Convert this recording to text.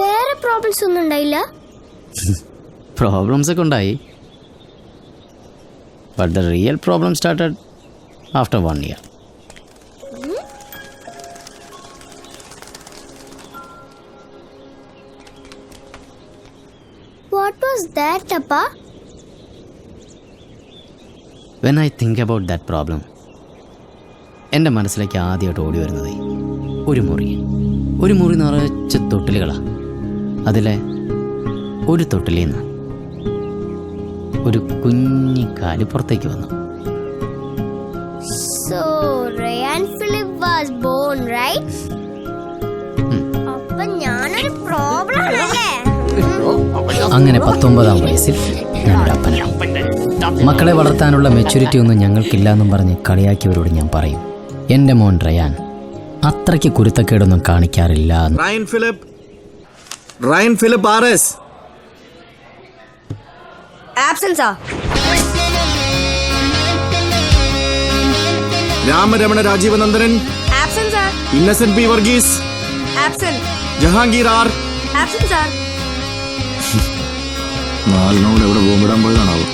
വേറെ പ്രോബ്ലംസ് ഒന്നും ഉണ്ടായില്ല? പ്രോബ്ലംസ് ഒക്കെ ഉണ്ടായി. But the real problem started after 1 year. What was that, Appa? When I think about that problem, എൻ്റെ മനസ്സിലേക്ക് ആദ്യമായിട്ട് ഓടി വരുന്നത് ഒരു മുറി നിറച്ച തൊട്ടിലുകളാണ്. അതിലെ ഒരു തൊട്ടിലിൽ നിന്ന് ഒരു കുഞ്ഞിക്കാല് പുറത്തേക്ക് വന്നു. So Ryan Philip was born, right? അപ്പൊ ഞാനൊരു പ്രോബ്ലം അല്ലേ? അങ്ങനെ 19-ാം വയസ്സിൽ ഞാനൊരു അപ്പനായി. മക്കളെ വളർത്താനുള്ള മെച്യൂരിറ്റി ഒന്നും ഞങ്ങൾക്കില്ല എന്നും പറഞ്ഞ് കളിയാക്കിയവരോട് ഞാൻ പറയും, എൻ്റെ മോൻ റയാൻ അത്രയ്ക്ക് കുരുത്തക്കേടൊന്നും കാണിക്കാറില്ല. Ryan Philip RS. Absent, sir. Ramaramana Rajeevanandanan. Absent, sir. Innocent P. Varghese. Absent. Jahangir R. Absent, sir. നാലിനോട് എവിടെ ബോംബിടാൻ പോയതാണാവോ?